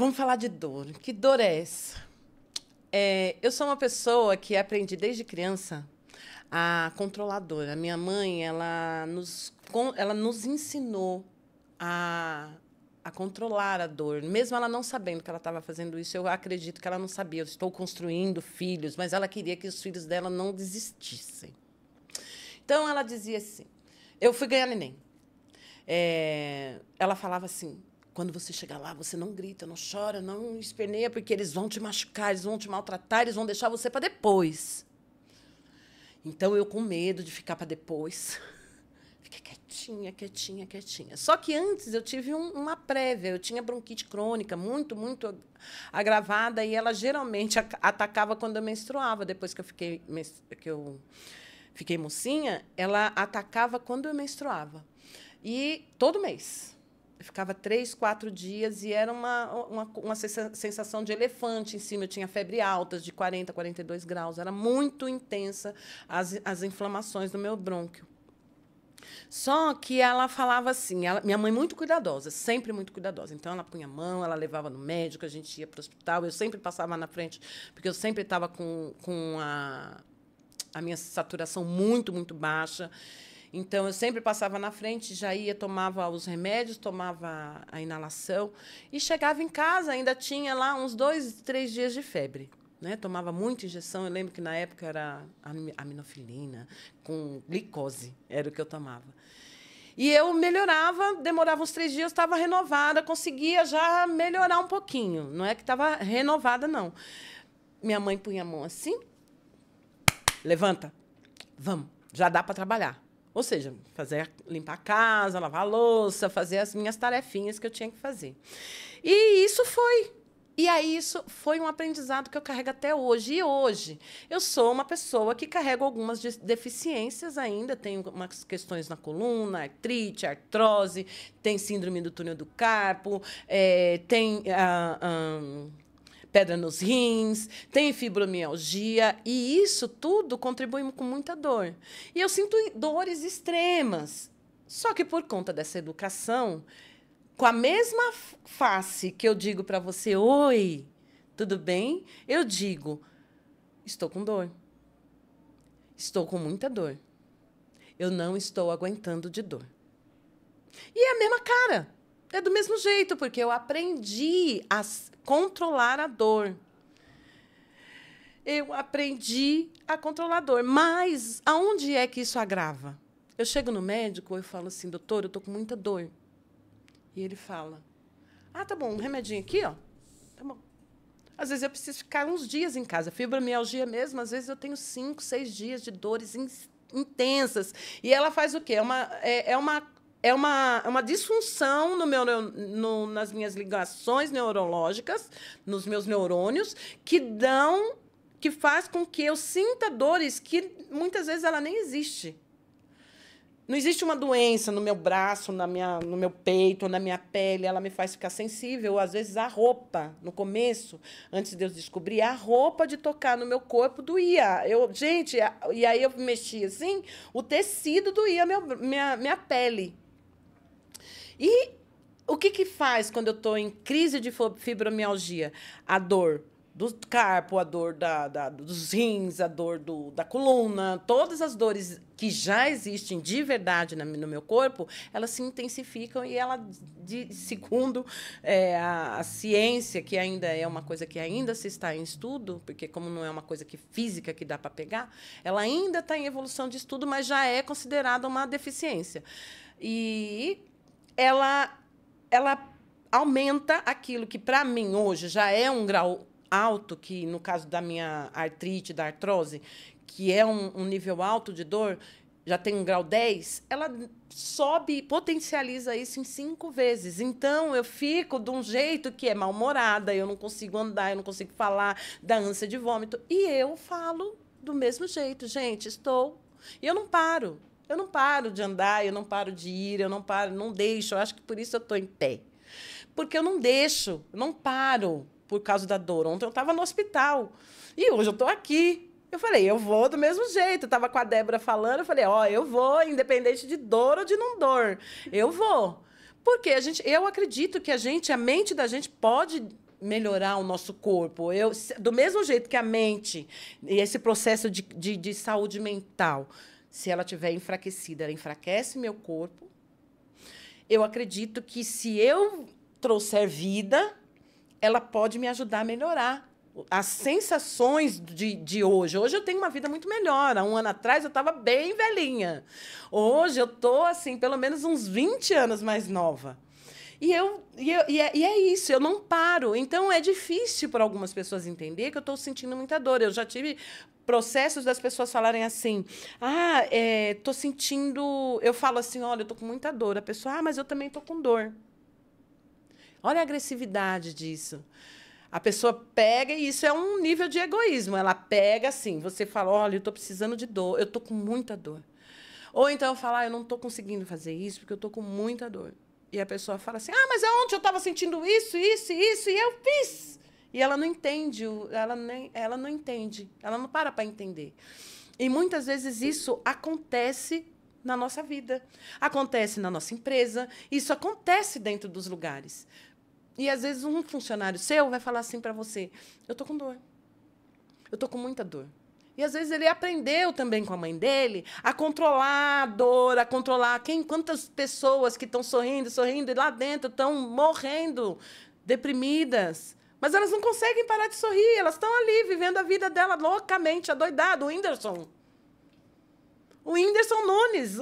Vamos falar de dor. Que dor é essa? Eu sou uma pessoa que aprendi desde criança a controlar a dor. A minha mãe, ela nos ensinou a controlar a dor. Mesmo ela não sabendo que ela estava fazendo isso, eu acredito que ela não sabia. Eu estou construindo filhos, mas ela queria que os filhos dela não desistissem. Então, ela dizia assim... Eu fui ganhar neném. Ela falava assim... Quando você chegar lá, você não grita, não chora, não esperneia, porque eles vão te machucar, eles vão te maltratar, eles vão deixar você para depois. Então, eu com medo de ficar para depois, fiquei quietinha, quietinha, quietinha. Só que antes eu tive uma prévia, eu tinha bronquite crônica, muito, muito agravada, e ela geralmente atacava quando eu menstruava. Depois que eu fiquei mocinha, ela atacava quando eu menstruava. E todo mês. Eu ficava 3, 4 dias e era uma sensação de elefante em cima. Eu tinha febre altas de 40, 42 graus. Era muito intensa as inflamações do meu brônquio. Só que ela falava assim... minha mãe muito cuidadosa, sempre muito cuidadosa. Então, ela punha a mão, ela levava no médico, a gente ia para o hospital. Eu sempre passava na frente, porque eu sempre estava com a minha saturação muito, muito baixa. Então, eu sempre passava na frente, já ia, tomava os remédios, tomava a inalação e chegava em casa, ainda tinha lá uns 2, 3 dias de febre, né? Tomava muita injeção. Eu lembro que, na época, era aminofilina com glicose, era o que eu tomava. E eu melhorava, demorava uns 3 dias, estava renovada, conseguia já melhorar um pouquinho. Não é que estava renovada, não. Minha mãe punha a mão assim, levanta, vamos, já dá para trabalhar. Ou seja, limpar a casa, lavar a louça, fazer as minhas tarefinhas que eu tinha que fazer. E isso foi. E aí isso foi um aprendizado que eu carrego até hoje. E hoje eu sou uma pessoa que carrega algumas deficiências ainda. Tenho umas questões na coluna, artrite, artrose, tem síndrome do túnel do carpo, tem... pedra nos rins, tem fibromialgia, e isso tudo contribui com muita dor. E eu sinto dores extremas. Só que, por conta dessa educação, com a mesma face que eu digo para você, oi, tudo bem? Eu digo, estou com dor. Estou com muita dor. Eu não estou aguentando de dor. E é a mesma cara. É do mesmo jeito, porque eu aprendi a controlar a dor. Eu aprendi a controlar a dor. Mas aonde é que isso agrava? Eu chego no médico e falo assim, doutor, eu estou com muita dor. E ele fala, tá bom, um remedinho aqui, ó. Tá bom. Às vezes eu preciso ficar uns dias em casa. Fibromialgia mesmo, às vezes eu tenho 5, 6 dias de dores intensas. E ela faz o quê? É uma disfunção nas minhas ligações neurológicas, nos meus neurônios, que faz com que eu sinta dores que, muitas vezes, ela nem existe. Não existe uma doença no meu braço, no meu peito, na minha pele. Ela me faz ficar sensível. Às vezes, a roupa, no começo, antes de eu descobrir, a roupa de tocar no meu corpo doía. E aí eu mexia assim, o tecido doía minha pele. E o que faz quando eu estou em crise de fibromialgia? A dor do carpo, a dor dos rins, a dor da coluna, todas as dores que já existem de verdade no meu corpo, elas se intensificam e segundo a ciência, que ainda é uma coisa que ainda se está em estudo, porque como não é uma coisa física que dá para pegar, ela ainda está em evolução de estudo, mas já é considerada uma deficiência. E ela aumenta aquilo que, para mim, hoje, já é um grau alto, que, no caso da minha artrite, da artrose, que é um nível alto de dor, já tem um grau 10, ela sobe e potencializa isso em 5 vezes. Então, eu fico de um jeito que é mal-humorada, eu não consigo andar, eu não consigo falar, dá ânsia de vômito. E eu falo do mesmo jeito, gente, estou... E eu não paro. Eu não paro de andar, eu não paro de ir, eu não paro, não deixo. Eu acho que por isso eu estou em pé. Porque eu não deixo, eu não paro por causa da dor. Ontem eu estava no hospital e hoje eu estou aqui. Eu falei, eu vou do mesmo jeito. Eu estava com a Débora falando, eu falei, eu vou, independente de dor ou de não dor. Eu vou. Porque eu acredito que a mente da gente pode melhorar o nosso corpo. Do mesmo jeito que a mente, e esse processo de saúde mental, se ela estiver enfraquecida, ela enfraquece meu corpo. Eu acredito que, se eu trouxer vida, ela pode me ajudar a melhorar as sensações de hoje. Hoje eu tenho uma vida muito melhor. Há um ano atrás eu estava bem velhinha. Hoje eu estou, assim, pelo menos uns 20 anos mais nova. E é isso, eu não paro. Então, é difícil para algumas pessoas entender que eu estou sentindo muita dor. Eu já tive processos das pessoas falarem assim, estou sentindo... Eu falo assim, olha, eu estou com muita dor. A pessoa, mas eu também estou com dor. Olha a agressividade disso. A pessoa pega, e isso é um nível de egoísmo. Ela pega assim, você fala, olha, eu estou precisando de dor, eu estou com muita dor. Ou então eu falo, eu não estou conseguindo fazer isso porque eu estou com muita dor. E a pessoa fala assim, mas aonde eu estava sentindo isso, isso, isso, e eu fiz. E ela não entende, ela não entende, ela não para entender. E muitas vezes isso acontece na nossa vida, acontece na nossa empresa, isso acontece dentro dos lugares. E, às vezes, um funcionário seu vai falar assim para você, eu estou com dor, eu estou com muita dor. E, às vezes, ele aprendeu também com a mãe dele a controlar a dor, a controlar quantas pessoas que estão sorrindo, e lá dentro estão morrendo, deprimidas. Mas elas não conseguem parar de sorrir, elas estão ali, vivendo a vida dela loucamente, adoidado. O Whindersson Nunes,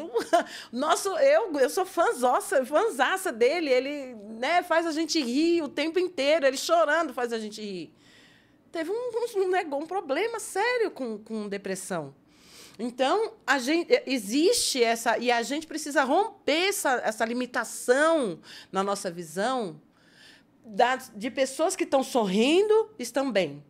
eu sou fãzaça dele, ele, né, faz a gente rir o tempo inteiro, ele chorando faz a gente rir. Teve um problema sério com depressão. Então, existe essa... E a gente precisa romper essa limitação na nossa visão de pessoas que estão sorrindo, estão bem.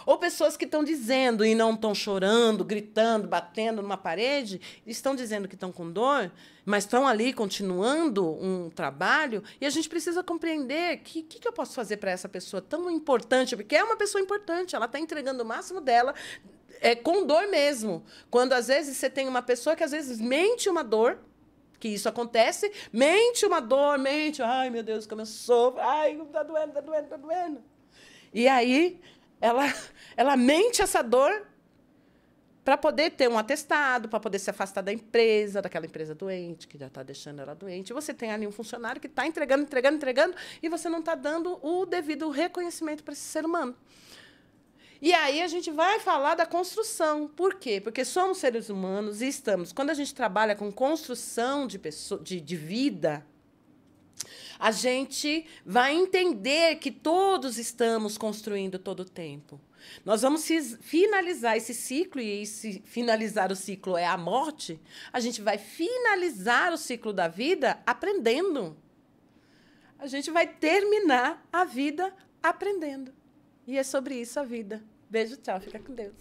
Ou pessoas que estão dizendo e não estão chorando, gritando, batendo numa parede, estão dizendo que estão com dor, mas estão ali continuando um trabalho, e a gente precisa compreender que eu posso fazer para essa pessoa tão importante, porque é uma pessoa importante, ela está entregando o máximo dela, com dor mesmo. Quando, às vezes, você tem uma pessoa que, às vezes, mente uma dor, que isso acontece, mente uma dor, ai, meu Deus, como eu sofro, ai, está doendo, está doendo, está doendo. E aí... Ela mente essa dor para poder ter um atestado, para poder se afastar da empresa, daquela empresa doente, que já está deixando ela doente. E você tem ali um funcionário que está entregando, e você não está dando o devido reconhecimento para esse ser humano. E aí a gente vai falar da construção. Por quê? Porque somos seres humanos e estamos... Quando a gente trabalha com construção de vida... A gente vai entender que todos estamos construindo todo o tempo. Nós vamos finalizar esse ciclo, e se finalizar o ciclo é a morte, a gente vai finalizar o ciclo da vida aprendendo. A gente vai terminar a vida aprendendo. E é sobre isso a vida. Beijo, tchau. Fica com Deus.